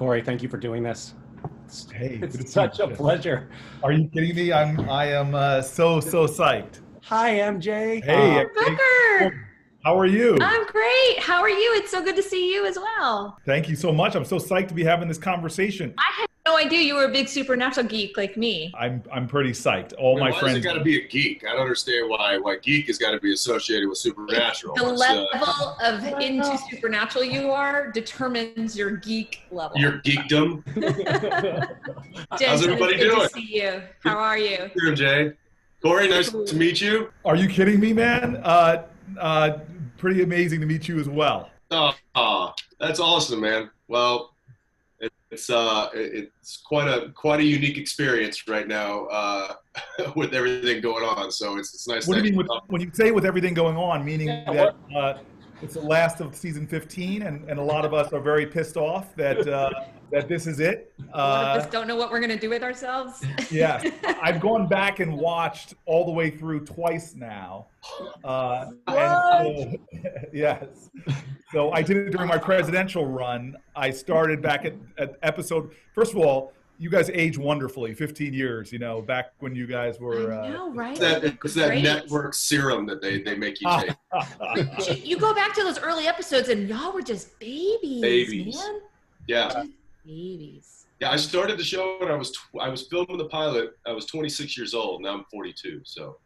Cory, thank you for doing this. Hey, It's such a pleasure. Are you kidding me? I am so psyched. Hi, MJ. Hey, Booker! how are you? I'm great. How are you? It's so good to see you as well. Thank you so much. I'm so psyched to be having this conversation. I had no idea you were a big supernatural geek like me. I'm pretty psyched. All my why friends. Why does it got to be a geek? I don't understand why geek has got to be associated with supernatural. The level of into supernatural you are determines your geek level. Your geekdom. How's everybody doing? doing? Good to see you. How are you? Here, Jay. Cory, nice to meet you. Are you kidding me, man? Pretty amazing to meet you as well. Oh, that's awesome, man. Well, it's quite a unique experience right now with everything going on. So it's nice. What do you mean when you say with everything going on? Meaning that it's the last of season 15, and a lot of us are very pissed off that that this is it. A lot of us don't know what we're going to do with ourselves. Yeah, I've gone back and watched all the way through twice now. Yes. So I did it during my presidential run. I started back at episode. First of all, you guys age wonderfully. 15 years, back when you guys were. I know, right? It's that network serum that they make you take. You go back to those early episodes, and y'all were just babies. Man. Yeah. Just babies. Yeah, I started the show when I was filming the pilot. I was 26 years old. Now I'm 42. So.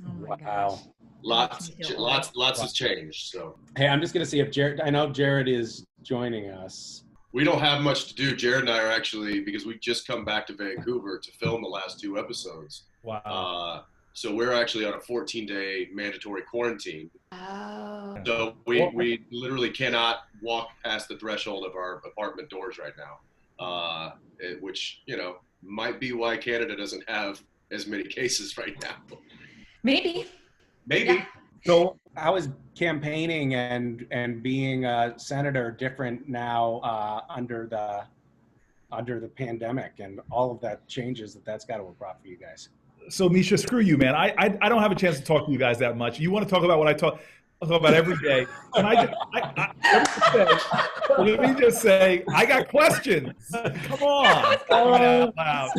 Oh my Wow. gosh. Lots has changed. So. Hey, I'm just gonna see if Jared. I know Jared is joining us. We don't have much to do. Jared and I are actually, because we just come back to Vancouver to film the last 2 episodes. Wow. So we're actually on a 14-day mandatory quarantine. Oh. So we literally cannot walk past the threshold of our apartment doors right now, which, might be why Canada doesn't have as many cases right now. Maybe. Yeah. So how is campaigning and being a senator different now under the pandemic and all of that changes that's got to have brought for you guys? So Misha, screw you, man. I don't have a chance to talk to you guys that much. You want to talk about what I'll talk about every day. And let me just say, I got questions. Come on. Out loud.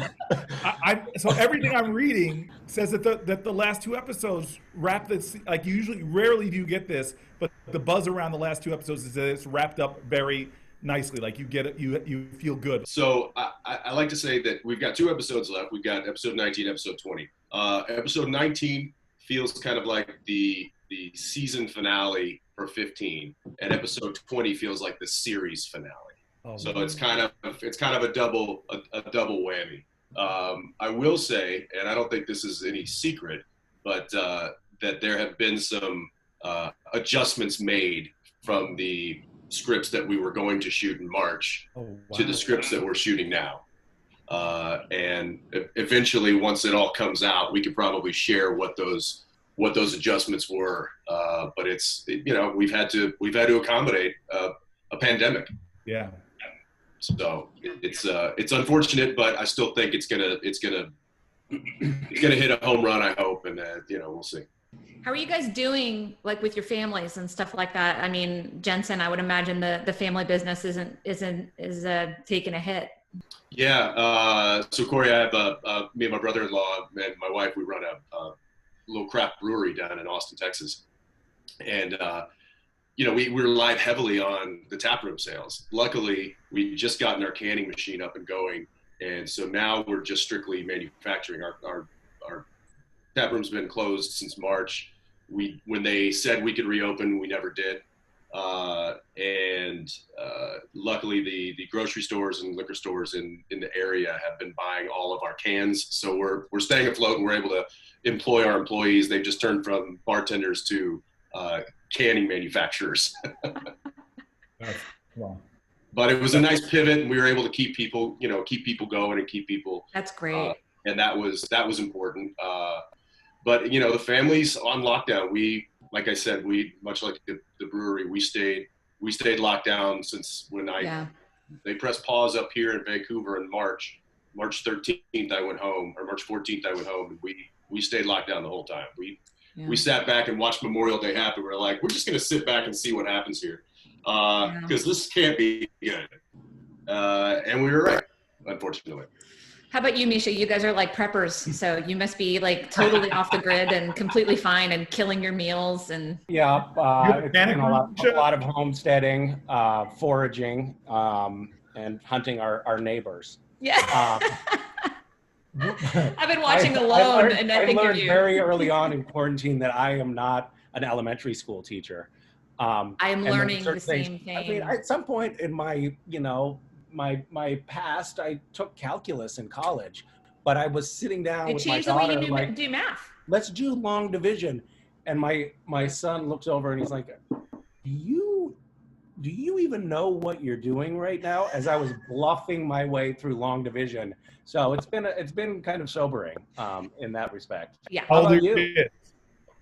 So everything I'm reading says that the last 2 episodes wrap this, like rarely do you get this, but the buzz around the last 2 episodes is that it's wrapped up very nicely. Like you get it, you feel good. So I like to say that we've got 2 episodes left. We've got episode 19, episode 20. Episode 19 feels kind of like the season finale for 15, and episode 20 feels like the series finale. So it's kind of a double whammy. I will say, and I don't think this is any secret, but that there have been some adjustments made from the scripts that we were going to shoot in March to the scripts that we're shooting now. And eventually, once it all comes out, we could probably share what those adjustments were. But we've had to accommodate a pandemic. Yeah. So it's unfortunate, but I still think it's gonna hit a home run. I hope, and we'll see. How are you guys doing, like with your families and stuff like that? I mean, Jensen, I would imagine the family business is taking a hit. Yeah. So Cory, I have me and my brother-in-law and my wife. We run a little craft brewery down in Austin, Texas, and we relied heavily on the taproom sales. Luckily, we just gotten our canning machine up and going, and so now we're just strictly manufacturing. Our taproom's been closed since March. When they said we could reopen, we never did. And luckily, the grocery stores and liquor stores in the area have been buying all of our cans. So we're staying afloat, and we're able to employ our employees. They've just turned from bartenders to canning manufacturers. Wow. But it was a nice pivot, and we were able to keep people going and keep people. That's great. And that was important. But the family's on lockdown. Like I said, much like the brewery, we stayed locked down since when they pressed pause up here in Vancouver in March 13th. I went home, or March 14th. I went home, and we stayed locked down the whole time. We sat back and watched Memorial Day happen. We're like, we're just gonna sit back and see what happens here, because this can't be good. And we were right, unfortunately. How about you, Misha? You guys are like preppers, so you must be like totally off the grid and completely fine and killing your meals and. Yeah, it's been a Misha? lot of homesteading, foraging, and hunting our neighbors. Yeah. I've been watching Alone, and I think of learned you. very early on in quarantine that I am not an elementary school teacher. I am and learning certain the same things- thing. I mean, at some point in my, my past, I took calculus in college, but I was sitting down They with my changed the way daughter, you like, do math. let's do long division. And my son looks over and he's like, do you even know what you're doing right now? As I was bluffing my way through long division. So it's been kind of sobering in that respect. Yeah. How old about are your you? kids?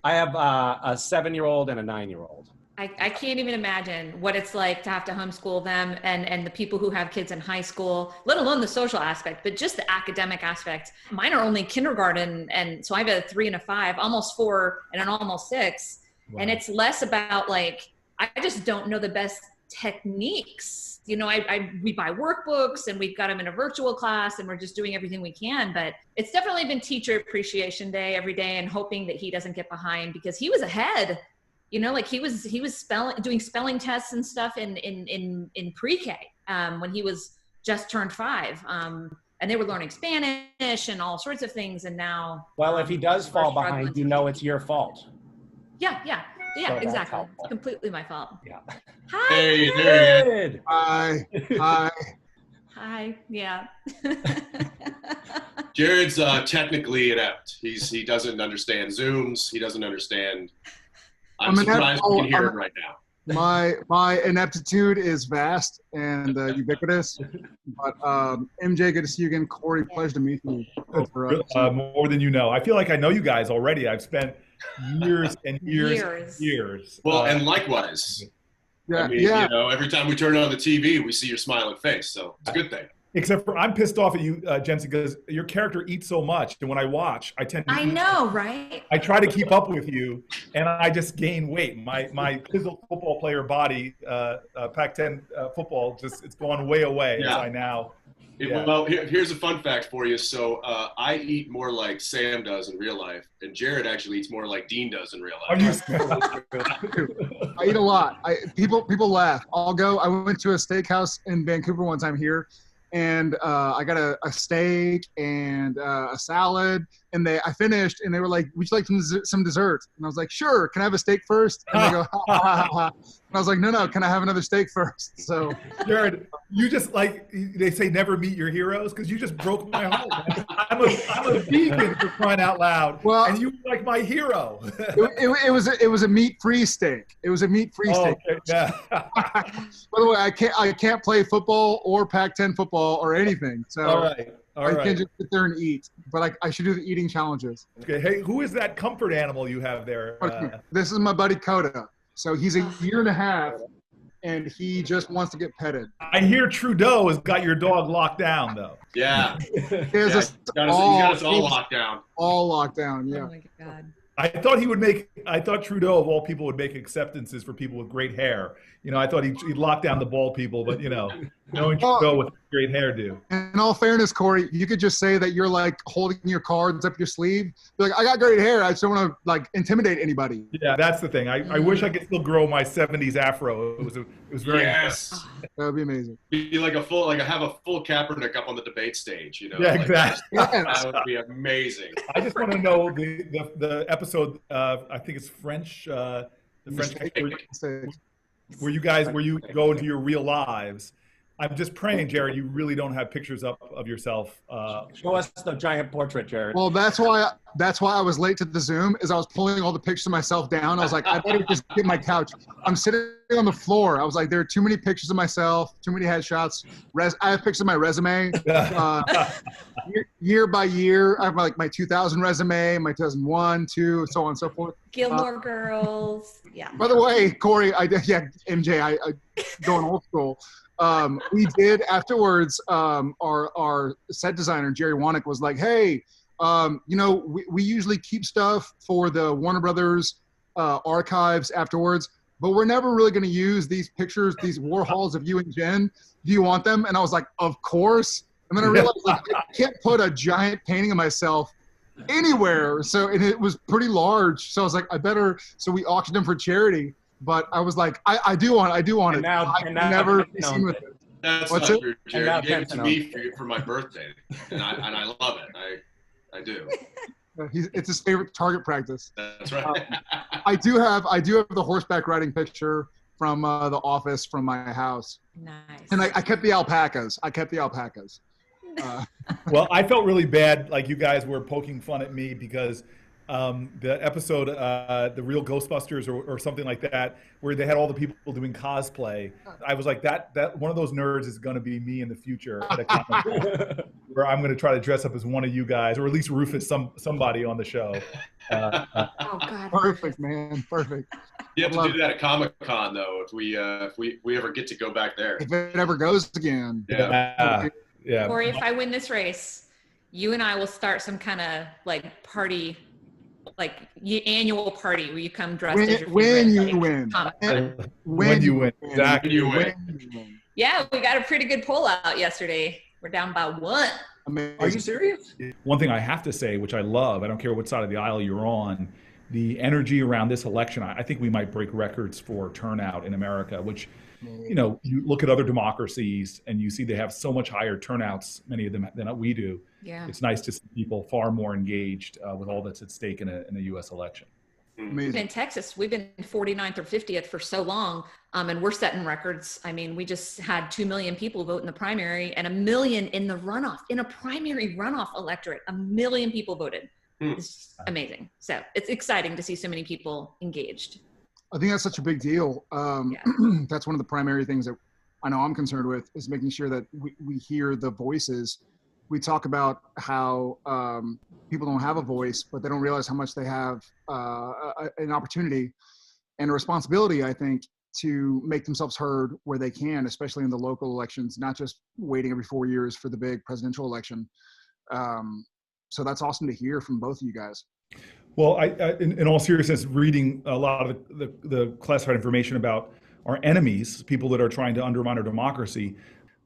I have a 7-year-old and a 9-year-old. I can't even imagine what it's like to have to homeschool them and the people who have kids in high school, let alone the social aspect, but just the academic aspect. Mine are only kindergarten. And so I have a 3 and a 5, almost 4 and an almost 6. Wow. And it's less about like, I just don't know the best techniques. We buy workbooks and we've got them in a virtual class and we're just doing everything we can. But it's definitely been Teacher Appreciation Day every day and hoping that he doesn't get behind because he was ahead. Like he was doing spelling tests and stuff in pre-K when he was just turned 5. And they were learning Spanish and all sorts of things. And now, Well, if he does fall struggling behind, to- it's your fault. Yeah, So that's exactly. helpful. It's completely my fault. Yeah. Hi. Hey, there he is. Good. Hi. Hi. Yeah. Jared's technically inept. He doesn't understand Zooms. He doesn't understand. I'm surprised we can hear him right now. My ineptitude is vast and ubiquitous. But MJ, good to see you again. Cory, pleasure to meet you. More than you know. I feel like I know you guys already. I've spent years and years and years. Well, and likewise. Yeah, I mean, every time we turn on the TV, we see your smiling face, so it's a good thing. Except for I'm physical off at you, Jensen, because your character eats so much, and when I watch, I tend to. I know, right? I try to keep up with you, and I just gain weight. My physical football player body, Pac-10 football, it's gone way away as I now. Well, here's a fun fact for you. So I eat more like Sam does in real life, and Jared actually eats more like Dean does in real life. I eat a lot. People laugh. I went to a steakhouse in Vancouver one time here, and I got a steak and a salad, and I finished, and they were like, "Would you like some dessert?" And I was like, "Sure. Can I have a steak first?" And they go, "Ha ha ha ha." And I was like, "No. Can I have another steak first?" So, Jared, you just they say never meet your heroes because you just broke my heart. Man. I'm a vegan for crying out loud, and you were like my hero. it was a meat-free steak. It was a meat-free steak. Okay. Yeah. By the way, I can't play football or Pac-10 football or anything. So All right. I can't just sit there and eat. But I should do the eating challenges. Okay. Hey, who is that comfort animal you have there? This is my buddy Coda. So he's a year and a half, and he just wants to get petted. I hear Trudeau has got your dog locked down, though. Yeah. He's He's got us all locked down. All locked down, yeah. Oh my God. I thought Trudeau of all people would make acceptances for people with great hair. I thought he'd lock down the bald people, but knowing Trudeau with great hairdo. In all fairness, Cory, you could just say that you're like holding your cards up your sleeve. Be like, I got great hair. I just don't want to like intimidate anybody. Yeah, that's the thing. I wish I could still grow my '70s afro. It was very Yes. That would be amazing. Be like have a full Kaepernick up on the debate stage. Yeah, exactly. That would be amazing. I just want to know the episode. I think it's French. The French. Where you go into your real lives. I'm just praying, Jared, you really don't have pictures up of yourself. Show us the giant portrait, Jared. Well, that's why I was late to the Zoom, is I was pulling all the pictures of myself down. I was like, I better just get my couch. I'm sitting on the floor. I was like, there are too many pictures of myself, too many headshots. I have pictures of my resume. Year by year, I have my 2000 resume, my 2001, 2, so on and so forth. Gilmore Girls. Yeah. By the way, Cory, MJ, I going old school. We did afterwards. Our set designer Jerry Wanick was like, "Hey, we usually keep stuff for the Warner Brothers archives afterwards. but we're never really going to use these pictures, these Warhols of you and Jen. Do you want them? And I was like, of course. And then I realized like I can't put a giant painting of myself anywhere. So, and it was pretty large. So I was like, I better, so we auctioned them for charity. But I was like, I do want it. Now, I can never be seen with it. That's What's not it? true, Jared. You gave it to me for my birthday, and I love it. I do. It's his favorite target practice. That's right. I do have the horseback riding picture from the office from my house. Nice. And I kept the alpacas. Well, I felt really bad, like you guys were poking fun at me because the episode, The Real Ghostbusters or something like that, where they had all the people doing cosplay. I was like, that one of those nerds is going to be me in the future at a comic where I'm going to try to dress up as one of you guys, or at least Rufus, somebody on the show. Oh God. Perfect, man. Perfect. You have to do that at Comic-Con, though, if we ever get to go back there. If it ever goes again. Yeah. Yeah. Cory, if I win this race, you and I will start some kind of like party, like annual party where you come dressed as your when favorite, you win. When you win. Exactly. When you win. Yeah, we got a pretty good poll out yesterday. We're down by 1. Amazing. Are you serious? One thing I have to say, which I love, I don't care what side of the aisle you're on, the energy around this election, I think we might break records for turnout in America, which, you know, you look at other democracies and you see they have so much higher turnouts, many of them, than we do. Yeah. It's nice to see people far more engaged with all that's at stake in a U.S. election. Amazing. In Texas, we've been 49th or 50th for so long, and we're setting records. I mean, we just had 2 million people vote in the primary and 1 million in the runoff, in a primary runoff electorate. 1 million people voted. It's amazing. So it's exciting to see so many people engaged. I think that's such a big deal. That's one of the primary things that I know I'm concerned with, is making sure that we hear the voices. We talk about how people don't have a voice, but they don't realize how much they have an opportunity and a responsibility, I think, to make themselves heard where they can, especially in the local elections, not just waiting every 4 years for the big presidential election. So that's awesome to hear from both of you guys. Well, in all seriousness, reading a lot of the classified information about our enemies, people that are trying to undermine our democracy,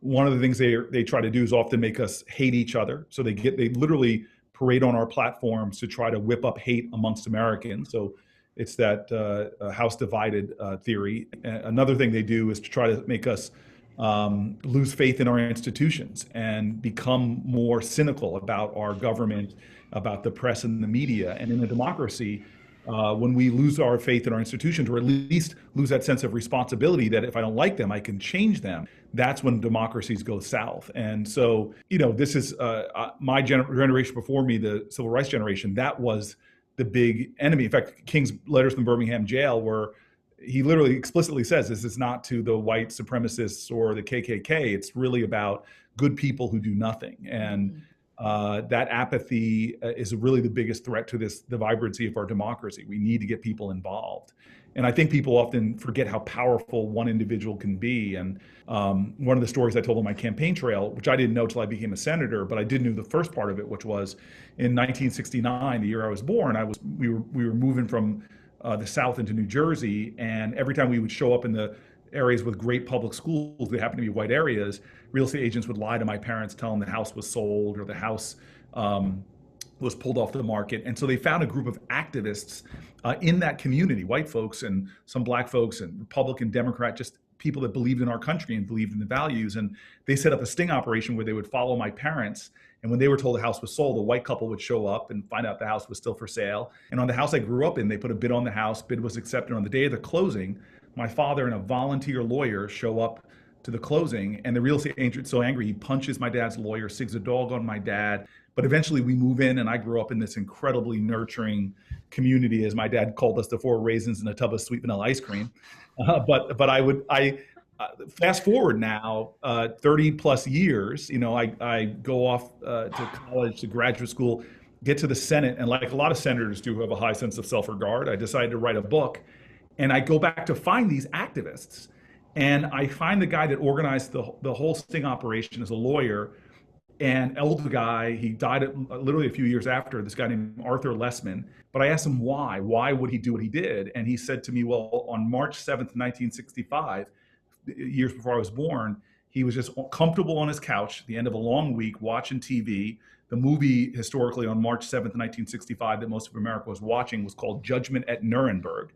one of the things they try to do is often make us hate each other. So they literally parade on our platforms to try to whip up hate amongst Americans. So it's that house divided theory. Another thing they do is to try to make us lose faith in our institutions and become more cynical about our government, about the press and the media. And in a democracy, when we lose our faith in our institutions, or at least lose that sense of responsibility that if I don't like them, I can change them, that's when democracies go south. And so, you know, this is my generation before me, the civil rights generation, that was the big enemy. In fact, King's letters from Birmingham jail were, he literally explicitly says, this is not to the white supremacists or the KKK. It's really about good people who do nothing. And that apathy is really the biggest threat to the vibrancy of our democracy. We need to get people involved. And I think people often forget how powerful one individual can be. And one of the stories I told on my campaign trail, which I didn't know till I became a senator, but I did know the first part of it, which was in 1969, the year I was born, we were moving from the South into New Jersey. And every time we would show up in the areas with great public schools, they happen to be white areas, real estate agents would lie to my parents, tell them the house was sold or the house was pulled off the market. And so they found a group of activists in that community, white folks and some black folks and Republican, Democrat, just people that believed in our country and believed in the values. And they set up a sting operation where they would follow my parents. And when they were told the house was sold, a white couple would show up and find out the house was still for sale. And on the house I grew up in, they put a bid on the house, bid was accepted. On the day of the closing, my father and a volunteer lawyer show up to the closing, and the real estate agent's so angry, he punches my dad's lawyer, sigs a dog on my dad. But eventually we move in, and I grew up in this incredibly nurturing community, as my dad called us, the 4 raisins and a tub of sweet vanilla ice cream. But I fast forward now, 30 plus years, you know, I go off to college, to graduate school, get to the Senate, and like a lot of senators do who have a high sense of self-regard, I decided to write a book. And I go back to find these activists. And I find the guy that organized the whole sting operation as a lawyer. and elder guy. He died literally a few years after, this guy named Arthur Lessman. But I asked him why. Why would he do what he did? And he said to me, well, on March 7th, 1965, years before I was born, he was just comfortable on his couch at the end of a long week watching TV. The movie historically on March 7th, 1965 that most of America was watching was called Judgment at Nuremberg.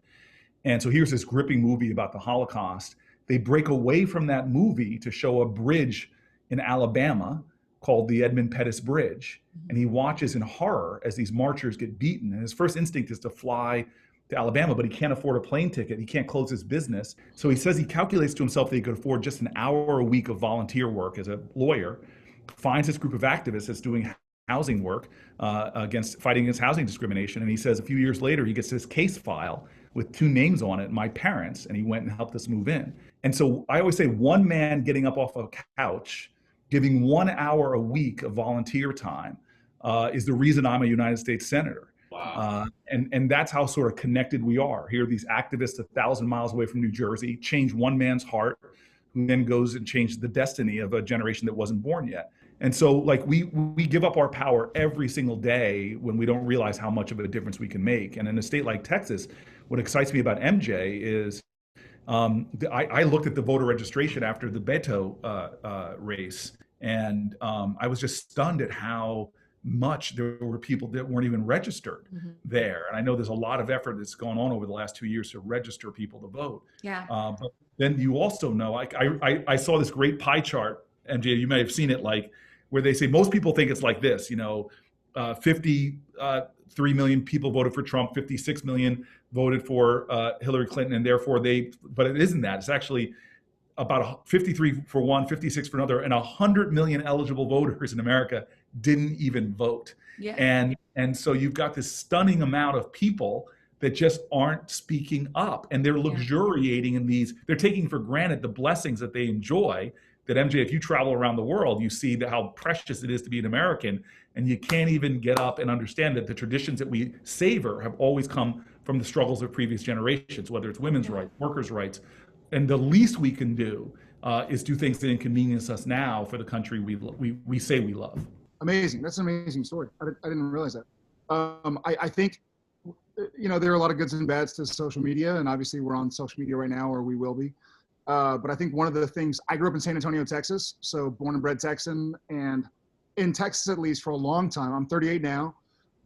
And so here's this gripping movie about the Holocaust. They break away from that movie to show a bridge in Alabama called the Edmund Pettus Bridge. And he watches in horror as these marchers get beaten. And his first instinct is to fly to Alabama, but he can't afford a plane ticket. He can't close his business. So he says he calculates to himself that he could afford just an hour a week of volunteer work as a lawyer, finds this group of activists that's doing housing work fighting against housing discrimination. And he says a few years later, he gets this case file with 2 names on it, my parents, and he went and helped us move in. And so I always say one man getting up off a couch, giving 1 hour a week of volunteer time is the reason I'm a United States Senator. Wow. And that's how sort of connected we are. Here are these activists 1,000 miles away from New Jersey, change one man's heart, who then goes and changes the destiny of a generation that wasn't born yet. And so like we give up our power every single day when we don't realize how much of a difference we can make. And in a state like Texas, what excites me about MJ is I looked at the voter registration after the Beto race, and I was just stunned at how much there were people that weren't even registered there. And I know there's a lot of effort that's gone on over the last 2 years to register people to vote. Yeah. But then you also know, I saw this great pie chart, MJ, you may have seen it, like where they say most people think it's like this, 53 million people voted for Trump, 56 million voted for Hillary Clinton, and therefore but it isn't that. It's actually about 53 for one, 56 for another, and 100 million eligible voters in America didn't even vote. Yeah. And so you've got this stunning amount of people that just aren't speaking up, and they're luxuriating in they're taking for granted the blessings that they enjoy. That MJ, if you travel around the world, you see how precious it is to be an American, and you can't even get up and understand that the traditions that we savor have always come from the struggles of previous generations, whether it's women's rights, workers' rights. And the least we can do is do things that inconvenience us now for the country we say we love. Amazing. That's an amazing story. I didn't realize that. I think, there are a lot of goods and bads to social media, and obviously we're on social media right now, or we will be. But I think one of the things, I grew up in San Antonio, Texas, so born and bred Texan, and in Texas, at least for a long time. I'm 38 now,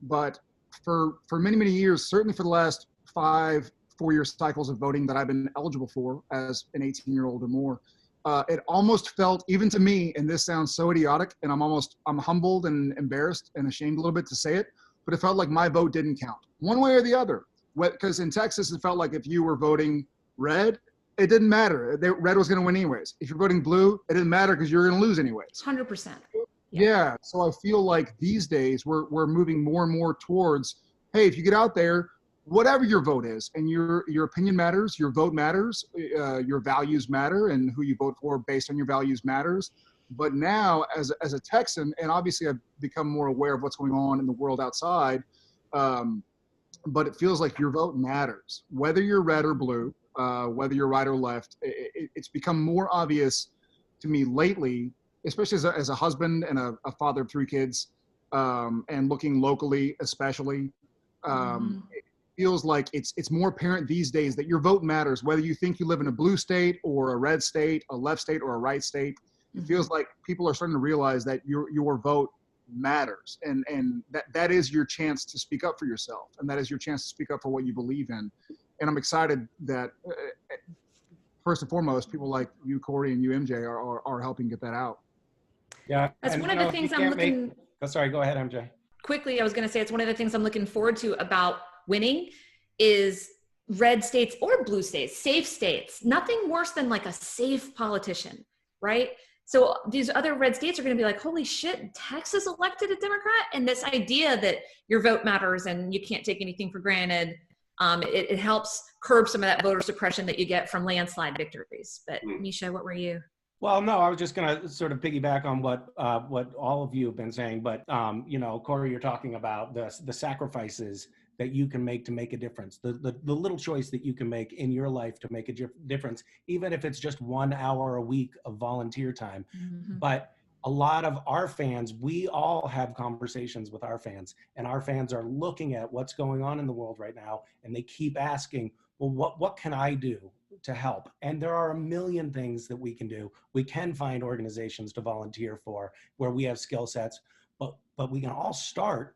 but for many, many years, certainly for the last 4-year cycles of voting that I've been eligible for as an 18-year-old or more, it almost felt, even to me, and this sounds so idiotic, and I'm humbled and embarrassed and ashamed a little bit to say it, but it felt like my vote didn't count, one way or the other. Because in Texas, it felt like if you were voting red, it didn't matter. Red was going to win anyways. If you're voting blue, it didn't matter because you're going to lose anyways. 100%. Yeah. So I feel like these days we're moving more and more towards, hey, if you get out there, whatever your vote is, and your opinion matters, your vote matters, your values matter, and who you vote for based on your values matters. But now, as a Texan, and obviously I've become more aware of what's going on in the world outside, but it feels like your vote matters, whether you're red or blue. Whether you're right or left, it's become more obvious to me lately, especially as a husband and a father of 3 kids, and looking locally, especially. It feels like it's more apparent these days that your vote matters, whether you think you live in a blue state or a red state, a left state or a right state. It feels like people are starting to realize that your vote matters, and that is your chance to speak up for yourself, and that is your chance to speak up for what you believe in. And I'm excited that, first and foremost, people like you, Cory, and you, MJ, are helping get that out. Yeah. That's one of the things I'm looking... Sorry, go ahead, MJ. Quickly, I was going to say, it's one of the things I'm looking forward to about winning is red states or blue states, safe states. Nothing worse than like a safe politician, right? So these other red states are going to be like, holy shit, Texas elected a Democrat? And this idea that your vote matters and you can't take anything for granted, it helps curb some of that voter suppression that you get from landslide victories. But Misha, what were you? Well, no, I was just going to sort of piggyback on what all of you have been saying. But, Cory, you're talking about the sacrifices that you can make to make a difference, the little choice that you can make in your life to make a difference, even if it's just 1 hour a week of volunteer time. But a lot of our fans, we all have conversations with our fans, and our fans are looking at what's going on in the world right now, and they keep asking, well, what can I do to help? And there are a million things that we can do. We can find organizations to volunteer for where we have skill sets, but we can all start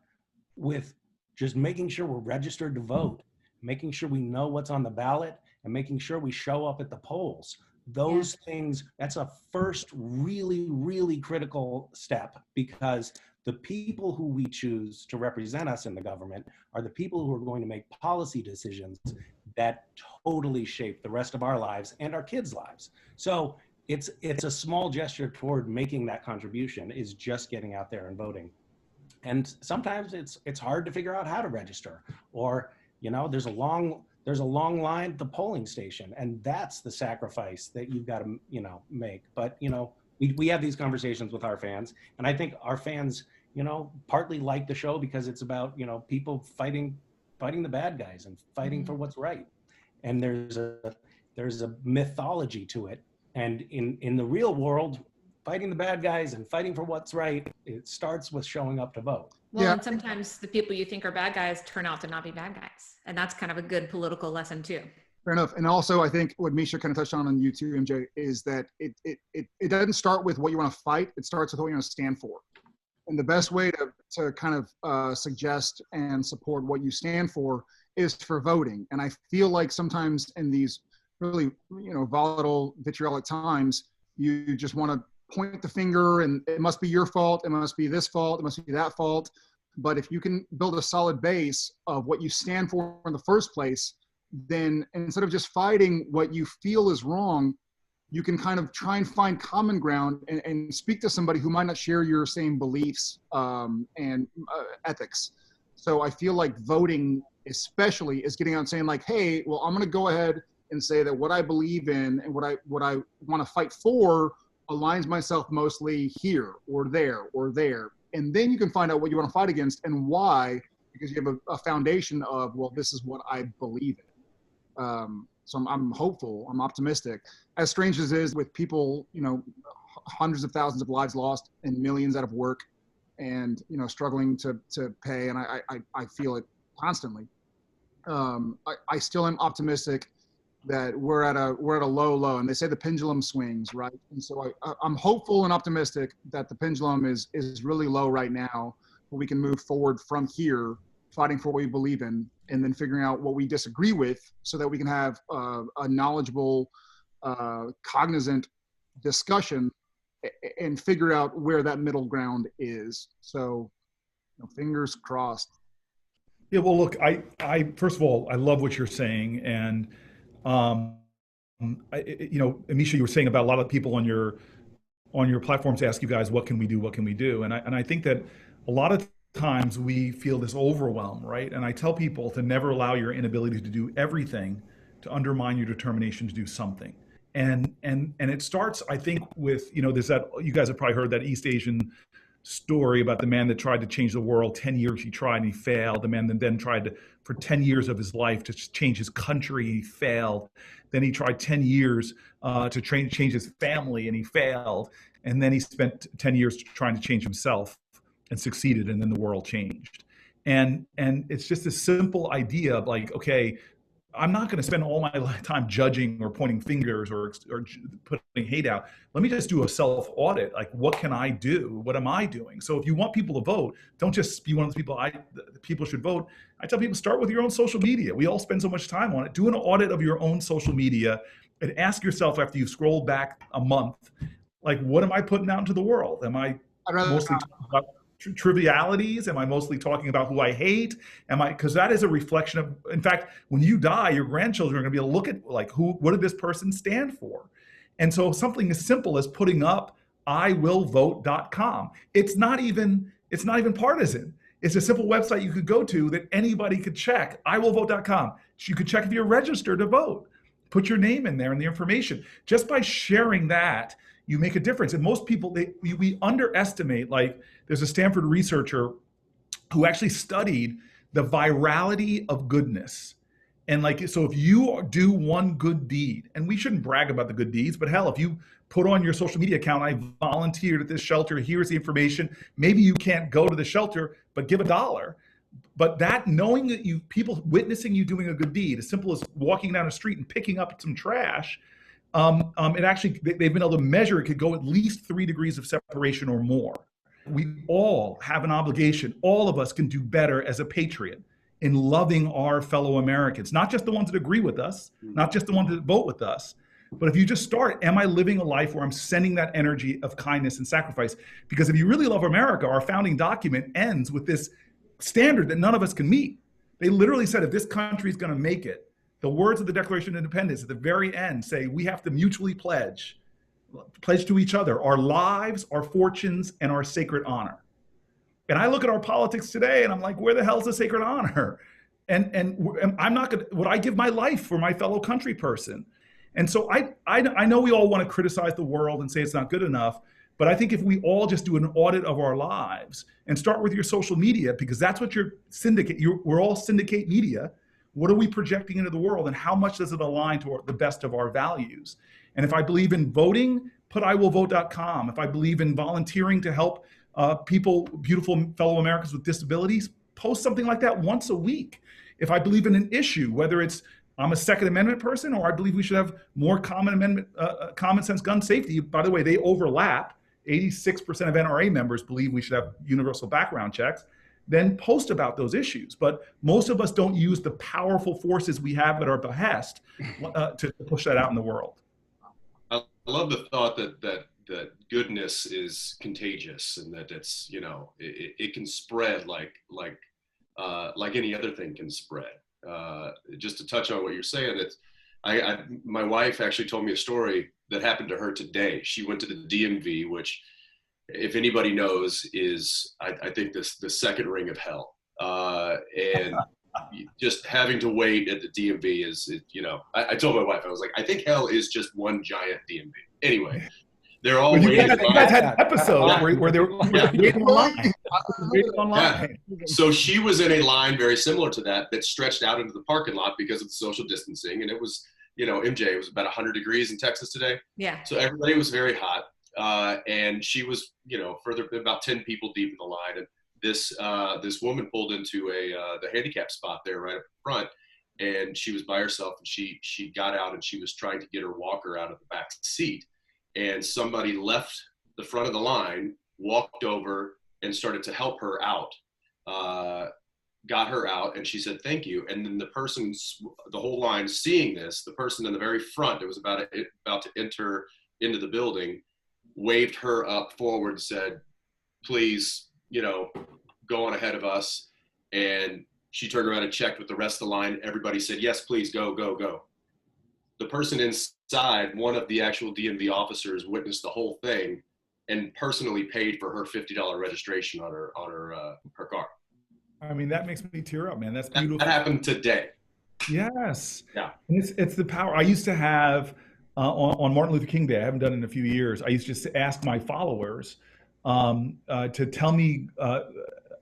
with just making sure we're registered to vote, making sure we know what's on the ballot, and making sure we show up at the polls. Those things, that's a first really, really critical step, because the people who we choose to represent us in the government are the people who are going to make policy decisions that totally shape the rest of our lives and our kids' lives. So it's a small gesture toward making that contribution, is just getting out there and voting. And sometimes it's hard to figure out how to register, or, you know, there's a long line at the polling station, and that's the sacrifice that you've got to, you know, make. But, you know, we have these conversations with our fans, and I think our fans, you know, partly like the show because it's about, you know, people fighting the bad guys and fighting for what's right. And there's a mythology to it. And in the real world, fighting the bad guys and fighting for what's right, it starts with showing up to vote. Well, and sometimes the people you think are bad guys turn out to not be bad guys. And that's kind of a good political lesson too. Fair enough. And also, I think what Misha kind of touched on you too, MJ, is that it doesn't start with what you want to fight. It starts with what you want to stand for. And the best way to kind of suggest and support what you stand for is for voting. And I feel like sometimes in these really, you know, volatile, vitriolic times, you just want to point the finger and it must be your fault, it must be this fault, it must be that fault. But if you can build a solid base of what you stand for in the first place, then instead of just fighting what you feel is wrong, you can kind of try and find common ground and speak to somebody who might not share your same beliefs and ethics. So I feel like voting especially is getting out and saying like, hey, well, I'm going to go ahead and say that what I believe in and what I want to fight for aligns myself mostly here or there or there. And then you can find out what you want to fight against and why, because you have a foundation of, well, this is what I believe in. So I'm hopeful, I'm optimistic. As strange as it is with people, you know, hundreds of thousands of lives lost and millions out of work and, you know, struggling to pay. And I feel it constantly. I still am optimistic that we're at a low, and they say the pendulum swings, right? And so I'm hopeful and optimistic that the pendulum is really low right now, but we can move forward from here, fighting for what we believe in, and then figuring out what we disagree with so that we can have a knowledgeable, cognizant discussion and figure out where that middle ground is. So, you know, fingers crossed. Yeah, well, look, I first of all, I love what you're saying, and you know, Misha, you were saying about a lot of people on your platforms ask you guys, what can we do? And I think that a lot of times we feel this overwhelm, right? And I tell people to never allow your inability to do everything to undermine your determination to do something. And it starts, I think, with, you know, there's that, you guys have probably heard that East Asian story about the man that tried to change the world. 10 years he tried and he failed. The man that then tried to, for 10 years of his life, to change his country, he failed. Then he tried 10 years to change his family, and he failed. And then he spent 10 years trying to change himself and succeeded, and then the world changed. And it's just a simple idea of like, okay, I'm not going to spend all my time judging or pointing fingers or putting hate out. Let me just do a self-audit. Like, what can I do? What am I doing? So if you want people to vote, don't just be one of those people, people should vote. I tell people, start with your own social media. We all spend so much time on it. Do an audit of your own social media and ask yourself after you've scrolled back a month, like, what am I putting out into the world? Am I mostly talking about trivialities? Am I mostly talking about who I hate? Because that is a reflection of, in fact, when you die, your grandchildren are going to be able to look at like, what did this person stand for? And so something as simple as putting up iwillvote.com. It's not even partisan. It's a simple website you could go to that anybody could check, iwillvote.com. You could check if you're registered to vote. Put your name in there and the information. Just by sharing that, you make a difference. And most people, we underestimate, like there's a Stanford researcher who actually studied the virality of goodness. And like, so if you do one good deed, and we shouldn't brag about the good deeds, but hell, if you put on your social media account, I volunteered at this shelter, here's the information. Maybe you can't go to the shelter, but give $1. But that, knowing that people witnessing you doing a good deed, as simple as walking down a street and picking up some trash, it actually, they've been able to measure it could go at least 3 degrees of separation or more. We all have an obligation. All of us can do better as a patriot in loving our fellow Americans, not just the ones that agree with us, not just the ones that vote with us, but if you just start, am I living a life where I'm sending that energy of kindness and sacrifice? Because if you really love America, our founding document ends with this standard that none of us can meet. They literally said, if this country is going to make it, the words of the Declaration of Independence at the very end say we have to mutually pledge to each other our lives, our fortunes, and our sacred honor. And I look at our politics today and I'm like, where the hell's the sacred honor? And I'm not going to, would I give my life for my fellow country person? And so I know we all want to criticize the world and say it's not good enough, but I think if we all just do an audit of our lives and start with your social media, because that's what your syndicate, we're all syndicate media. What are we projecting into the world and how much does it align to the best of our values? And if I believe in voting, put iwillvote.com. If I believe in volunteering to help people, beautiful fellow Americans with disabilities, post something like that once a week. If I believe in an issue, whether it's I'm a Second Amendment person or I believe we should have more common sense gun safety. By the way, they overlap. 86% of NRA members believe we should have universal background checks. Then post about those issues. But most of us don't use the powerful forces we have at our behest to push that out in the world. I love the thought that goodness is contagious and that it's, it can spread like any other thing can spread. Just to touch on what you're saying, my wife actually told me a story that happened to her today. She went to the DMV, which, if anybody knows, is I think the second ring of hell. And just having to wait at the DMV I told my wife, I was like, I think hell is just one giant DMV. Anyway, they're all you waiting. guys had an episode where they were waiting online. Yeah. So she was in a line very similar to that stretched out into the parking lot because of the social distancing. And it was, MJ, it was about 100 degrees in Texas today. Yeah. So everybody was very hot. And she was, further about 10 people deep in the line. And this woman pulled into the handicap spot there right up front, and she was by herself, and she got out and she was trying to get her walker out of the back seat. And somebody left the front of the line, walked over and started to help her out, got her out, and she said, thank you. And then the whole line seeing this, the person in the very front that was about to enter into the building, waved her up forward, said, please, go on ahead of us. And she turned around and checked with the rest of the line. Everybody said, yes, please, go, go, go. The person inside, one of the actual DMV officers, witnessed the whole thing and personally paid for her $50 registration on her car. I mean, that makes me tear up, man. That's beautiful. That happened today. Yes. Yeah. And it's the power. I used to have on Martin Luther King Day, I haven't done it in a few years, I used to just ask my followers to tell me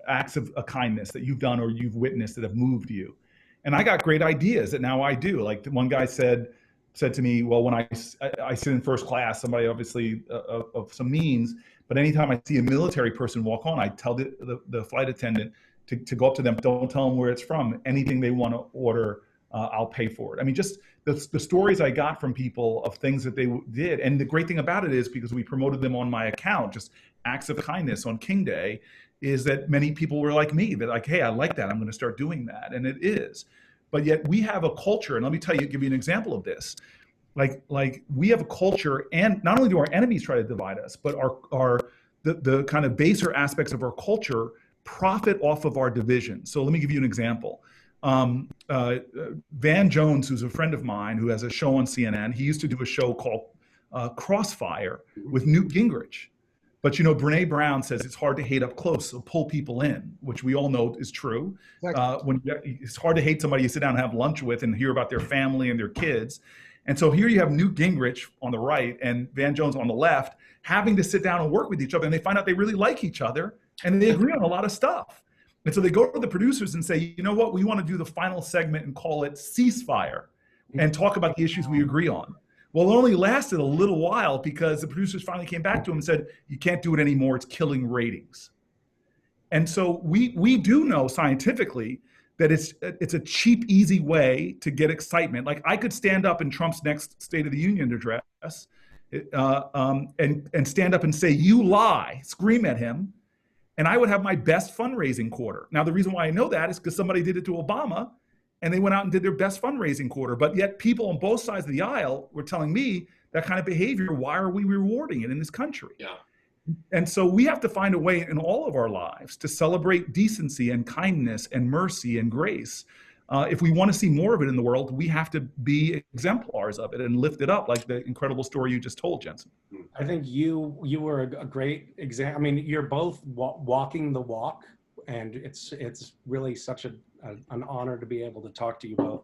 acts of kindness that you've done or you've witnessed that have moved you. And I got great ideas that now I do. Like one guy said to me, well, when I sit in first class, somebody obviously of some means, but anytime I see a military person walk on, I tell the flight attendant to go up to them, don't tell them where it's from. Anything they want to order, I'll pay for it. I mean, just the stories I got from people of things that they did. And the great thing about it is, because we promoted them on my account, just acts of kindness on King Day, is that many people were like me, that like, hey, I like that, I'm going to start doing that. And it is. But yet we have a culture, and let me give you an example of this. Like we have a culture, and not only do our enemies try to divide us, but the kind of baser aspects of our culture profit off of our division. So let me give you an example. Van Jones, who's a friend of mine, who has a show on CNN, he used to do a show called Crossfire with Newt Gingrich. But Brene Brown says it's hard to hate up close, so pull people in, which we all know is true. Exactly. It's hard to hate somebody you sit down and have lunch with and hear about their family and their kids. And so here you have Newt Gingrich on the right and Van Jones on the left having to sit down and work with each other, and they find out they really like each other and they agree on a lot of stuff. And so they go to the producers and say, you know what, we want to do the final segment and call it Ceasefire and talk about the issues we agree on. Well, it only lasted a little while because the producers finally came back to him and said, you can't do it anymore, it's killing ratings. And so we do know scientifically that it's a cheap, easy way to get excitement. Like I could stand up in Trump's next State of the Union address and stand up and say, you lie, scream at him, and I would have my best fundraising quarter. Now, the reason why I know that is because somebody did it to Obama, and they went out and did their best fundraising quarter. But yet people on both sides of the aisle were telling me that kind of behavior, why are we rewarding it in this country? Yeah. And so we have to find a way in all of our lives to celebrate decency and kindness and mercy and grace. If we want to see more of it in the world, we have to be exemplars of it and lift it up, like the incredible story you just told, Jensen. I think you were a great example. I mean, you're both walking the walk, and it's really such an honor to be able to talk to you both.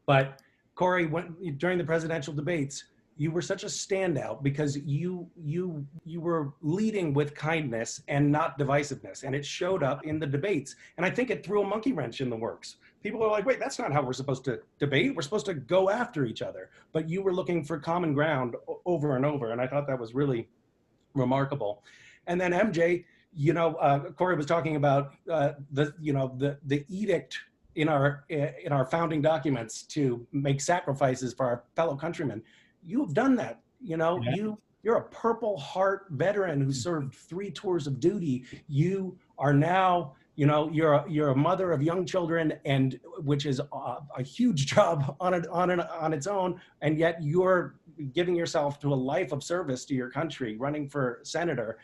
But Cory, during the presidential debates, you were such a standout because you were leading with kindness and not divisiveness, and it showed up in the debates. And I think it threw a monkey wrench in the works. People are like, wait, that's not how we're supposed to debate. We're supposed to go after each other. But you were looking for common ground over and over, and I thought that was really remarkable. And then MJ, Cory was talking about the edict in our founding documents to make sacrifices for our fellow countrymen. You have done that. Yeah. You're a Purple Heart veteran who served 3 tours of duty. You are now, you're a mother of young children, and which is a huge job on its own. And yet you're giving yourself to a life of service to your country, running for senator.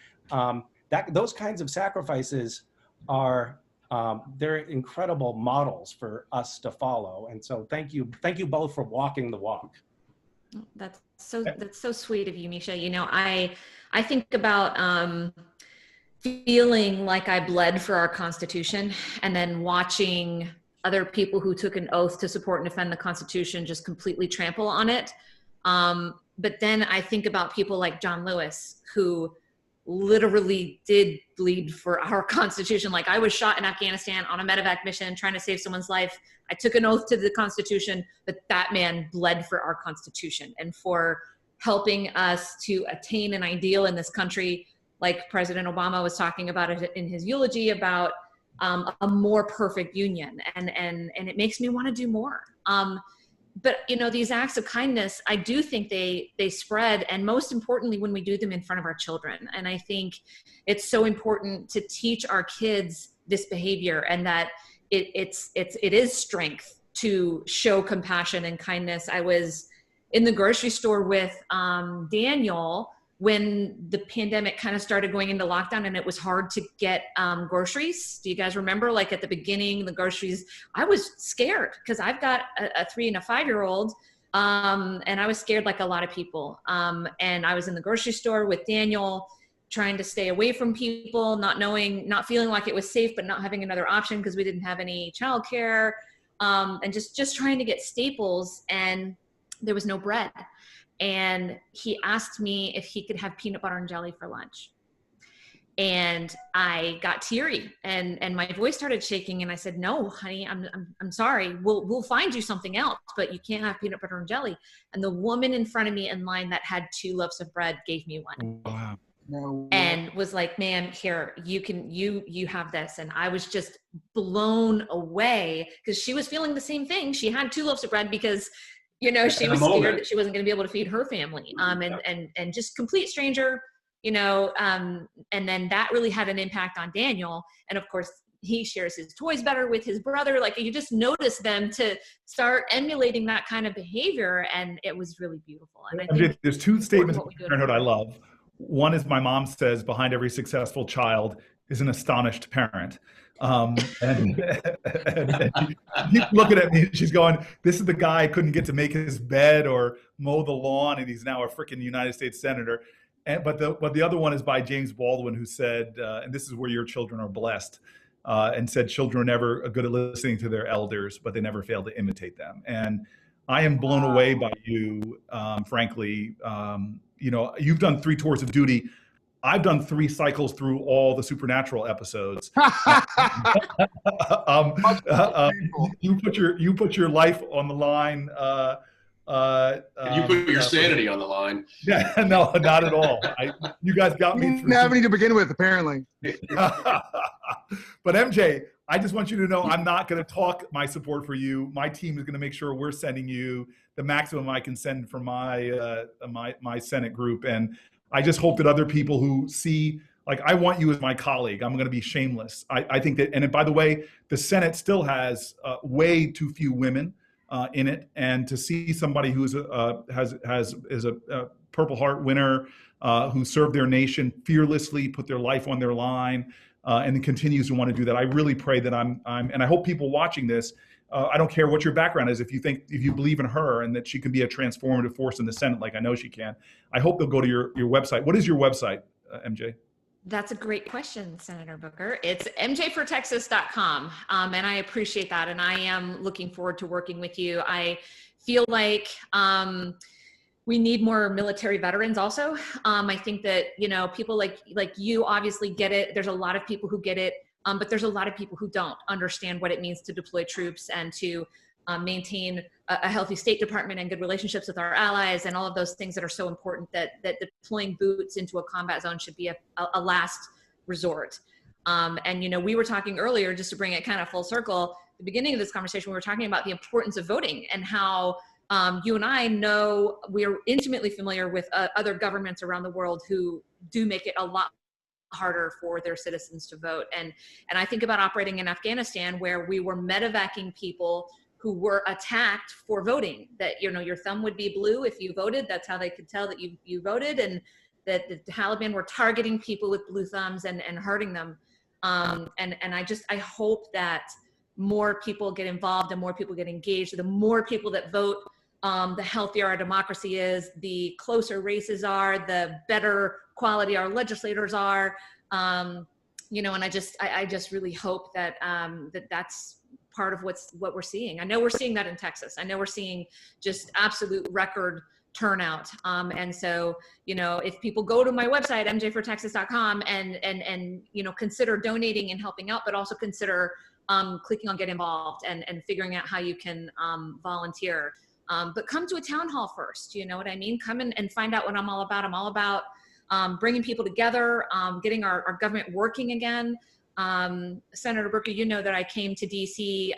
Those kinds of sacrifices are they're incredible models for us to follow. And so thank you both for walking the walk. That's so sweet of you, Misha. I think about feeling like I bled for our Constitution, and then watching other people who took an oath to support and defend the Constitution just completely trample on it. But then I think about people like John Lewis, who literally did bleed for our Constitution. Like, I was shot in Afghanistan on a medevac mission trying to save someone's life. I took an oath to the Constitution, but that man bled for our Constitution and for helping us to attain an ideal in this country, like President Obama was talking about it in his eulogy, about a more perfect union. And it makes me want to do more. But these acts of kindness, I do think they spread, and most importantly, when we do them in front of our children. And I think it's so important to teach our kids this behavior, and that it is strength to show compassion and kindness. I was in the grocery store with Daniel when the pandemic kind of started going into lockdown, and it was hard to get groceries. Do you guys remember, like at the beginning, the groceries, I was scared because I've got a 3 and a 5-year-old. And I was scared like a lot of people. And I was in the grocery store with Daniel, trying to stay away from people, not feeling like it was safe, but not having another option because we didn't have any childcare, and just trying to get staples, and there was no bread. And he asked me if he could have peanut butter and jelly for lunch. And I got teary, and my voice started shaking, and I said, "No, honey, I'm sorry. We'll find you something else, but you can't have peanut butter and jelly." And the woman in front of me in line that had 2 loaves of bread gave me one. Wow. And was like, "Ma'am, here, you have this." And I was just blown away, because she was feeling the same thing. She had 2 loaves of bread because she was scared that she wasn't going to be able to feed her family. And just complete stranger, and then that really had an impact on Daniel. And of course, he shares his toys better with his brother. Like, you just notice them to start emulating that kind of behavior. And it was really beautiful. And I think there's 2 statements in parenthood I love. One is, my mom says, behind every successful child is an astonished parent. And she keeps looking at me, she's going, "This is the guy who couldn't get to make his bed or mow the lawn, and he's now a freaking United States senator." But the other one is by James Baldwin, who said, and this is where your children are blessed, and said, "Children are never good at listening to their elders, but they never fail to imitate them." And I am blown away by you, frankly. You've done 3 tours of duty. I've done 3 cycles through all the Supernatural episodes. You put your life on the line. And you put your sanity on the line. Yeah, no, not at all. You guys got me. You didn't have any to begin with, apparently. But MJ, I just want you to know I'm not going to talk my support for you. My team is going to make sure we're sending you the maximum I can send from my Senate group, and I just hope that other people who see, like, I want you as my colleague. I'm going to be shameless. I think that, and by the way, the Senate still has way too few women in it, and to see somebody who's is a Purple Heart winner, who served their nation fearlessly, put their life on their line, and continues to want to do that. I really pray that I'm, and I hope people watching this, I don't care what your background is, if you believe in her and that she can be a transformative force in the Senate, like I know she can, I hope they'll go to your website. What is your website, MJ? That's a great question, Senator Booker. It's mjfortexas.com. And I appreciate that. And I am looking forward to working with you. I feel like we need more military veterans also. I think that, people like you obviously get it. There's a lot of people who get it, but there's a lot of people who don't understand what it means to deploy troops and to maintain a healthy State Department and good relationships with our allies and all of those things that are so important, that deploying boots into a combat zone should be a last resort. And, we were talking earlier, just to bring it kind of full circle, the beginning of this conversation, we were talking about the importance of voting and how you and I know we're intimately familiar with other governments around the world who do make it a lot harder for their citizens to vote. And I think about operating in Afghanistan, where we were medevacing people who were attacked for voting, that, your thumb would be blue if you voted. That's how they could tell that you voted, and that the Taliban were targeting people with blue thumbs and hurting them. And I hope that more people get involved and more people get engaged. The more people that vote, the healthier our democracy is, the closer races are, the better quality our legislators are. And I just really hope that that's part of what we're seeing. I know we're seeing that in Texas. I know we're seeing just absolute record turnout. And so, if people go to my website, mjfortexas.com, and consider donating and helping out, but also consider clicking on get involved and figuring out how you can volunteer. But come to a town hall first, you know what I mean? Come in and find out what I'm all about. I'm all about bringing people together, getting our government working again. Senator Booker, you know that I came to DC,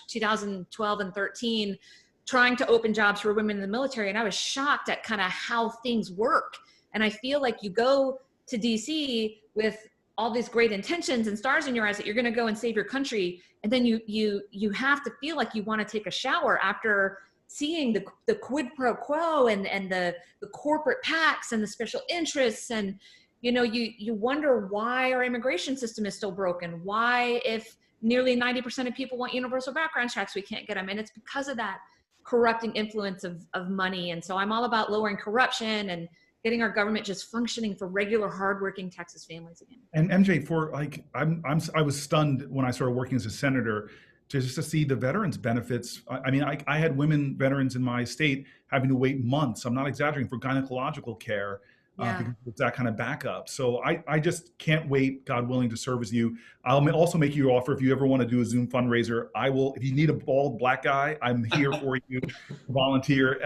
2012 and 13, trying to open jobs for women in the military. And I was shocked at kind of how things work. And I feel like you go to DC with all these great intentions and stars in your eyes that you're going to go and save your country. And then you have to feel like you want to take a shower after seeing the quid pro quo and the corporate PACs and the special interests. And, you wonder why our immigration system is still broken. Why, if nearly 90% of people want universal background checks, we can't get them. And it's because of that corrupting influence of money. And so I'm all about lowering corruption and getting our government just functioning for regular, hardworking Texas families again. And MJ, I was stunned when I started working as a senator just to see the veterans benefits. I mean, I had women veterans in my state having to wait months, I'm not exaggerating, for gynecological care. Because it's that kind of backup. So I just can't wait, God willing, to serve as you. I'll also make you an offer if you ever want to do a Zoom fundraiser. I will. If you need a bald black guy, I'm here for you to volunteer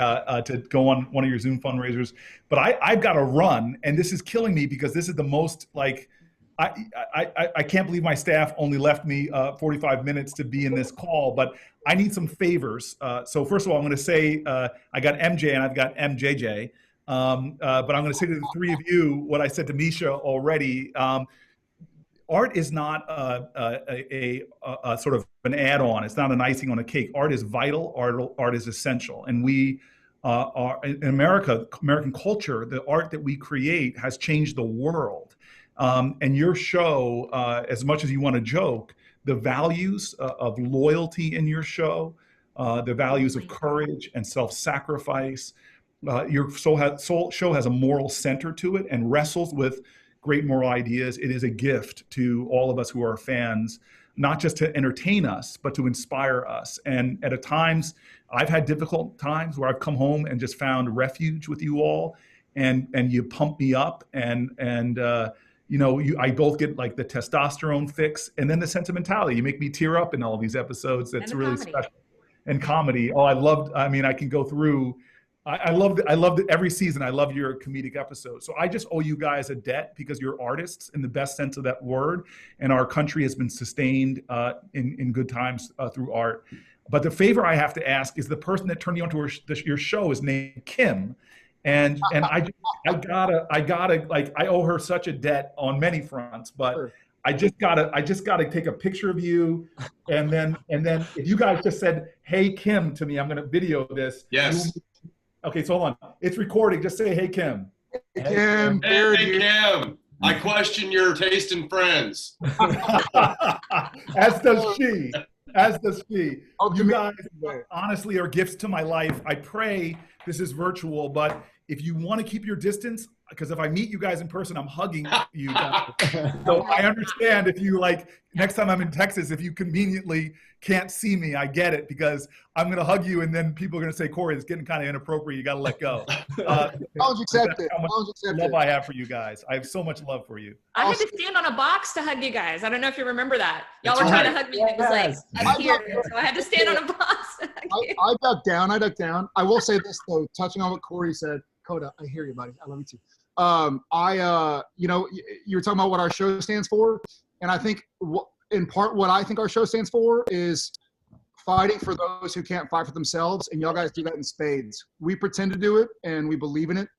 to go on one of your Zoom fundraisers. But I've got to run, and this is killing me because this is the most I can't believe my staff only left me 45 minutes to be in this call, but I need some favors. So first of all, I'm going to say I got MJ and I've got MJJ. But I'm going to say to the three of you what I said to Misha already. Art is not a sort of an add-on. It's not an icing on a cake. Art is vital. Art is essential. And we are in American culture, the art that we create has changed the world. And your show, as much as you want to joke, the values of loyalty in your show, the values of courage and self-sacrifice. Your show has a moral center to it and wrestles with great moral ideas. It is a gift to all of us who are fans, not just to entertain us, but to inspire us. And at times, I've had difficult times where I've come home and just found refuge with you all. and you pump me up, and you know, I both get like the testosterone fix and then the sentimentality. You make me tear up in all these episodes. That's really comedy. special. And comedy. Oh, I mean, I can go through. I loved it every season. I love your comedic episodes. So I just owe you guys a debt because you're artists in the best sense of that word, and our country has been sustained in good times through art. But the favor I have to ask is the person that turned you onto your show is named Kim, and I gotta like, I owe her such a debt on many fronts, but. Sure. I just gotta take a picture of you, and then if you guys just said, "Hey Kim" to me, I'm gonna video this. Yes. Okay, so hold on. It's recording. Just say, "Hey Kim." Hey Kim. Hey Kim. I question your taste in friends. As does she. As does she. You guys honestly are gifts to my life. I pray this is virtual, but if you want to keep your distance, because if I meet you guys in person, I'm hugging you guys. So I understand if you like, next time I'm in Texas, if you conveniently can't see me, I get it, because I'm going to hug you and then people are going to say, Cory, it's getting kind of inappropriate. You got to let go. Challenge accepted. How much love I have for you guys. I have so much love for you. I had to stand on a box to hug you guys. I don't know if you remember that. Y'all were trying to hug me. And it was like, I'm here. So I had to stand on a box to hug you. I ducked down. I will say this, though, touching on what Cory said. Coda, I hear you, buddy. I love you too. You know, you were talking about what our show stands for, and I think in part what I think our show stands for is fighting for those who can't fight for themselves, and y'all guys do that in spades. We pretend to do it, and we believe in it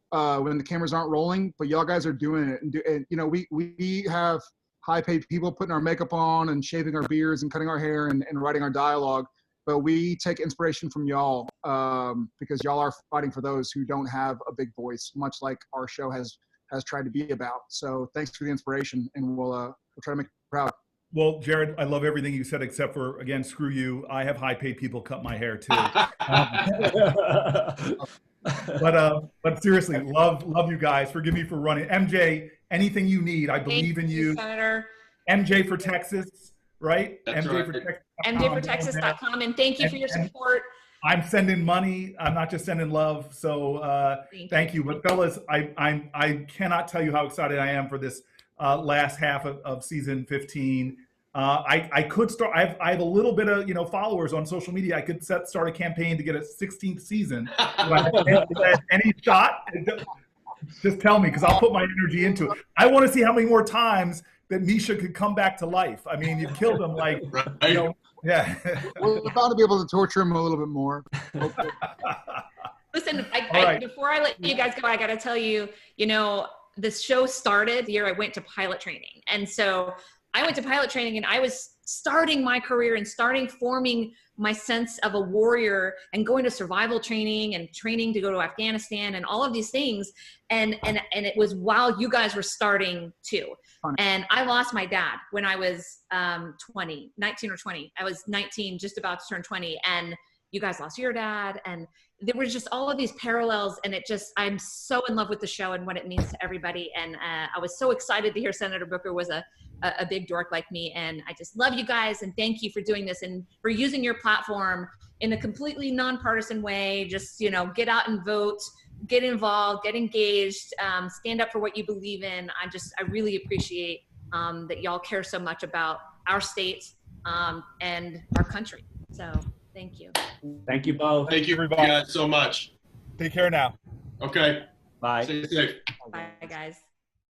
when the cameras aren't rolling, but y'all guys are doing it, and you know, we have high-paid people putting our makeup on and shaving our beards and cutting our hair and writing our dialogue. But we take inspiration from y'all because y'all are fighting for those who don't have a big voice, much like our show has tried to be about. So thanks for the inspiration, and we'll try to make you proud. Well, Jared, I love everything you said, except for, again, screw you. I have high-paid people cut my hair too. But seriously, love you guys. Forgive me for running. MJ, anything you need, I believe in you. Senator. MJ for Texas. Right? That's MJ right. for Texas. MJforTexas.com, and thank you for your support. I'm sending money. I'm not just sending love. So thank you. But fellas, I cannot tell you how excited I am for this last half of season 15. I could start. I have a little bit of followers on social media. I could start a campaign to get a 16th season. Any shot? Just tell me, because I'll put my energy into it. I want to see how many more times that Misha could come back to life. I mean, you've killed him, like, yeah. We're about to be able to torture him a little bit more. Listen, Right. Before I let you guys go, I got to tell you, this show started the year I went to pilot training. And so I went to pilot training, and I was starting my career and forming my sense of a warrior and going to survival training and training to go to Afghanistan and all of these things. And it was while you guys were starting too. And I lost my dad when I was 19 or 20. I was 19, just about to turn 20. And you guys lost your dad. And there was just all of these parallels. And I'm so in love with the show and what it means to everybody. And I was so excited to hear Senator Booker was a big dork like me. And I just love you guys. And thank you for doing this and for using your platform in a completely nonpartisan way. Just, get out and vote, get involved, get engaged, stand up for what you believe in. I really appreciate that y'all care so much about our state and our country. So thank you. Thank you both. Thank you guys so much. Take care now. Okay. Bye. Stay safe. Bye, guys.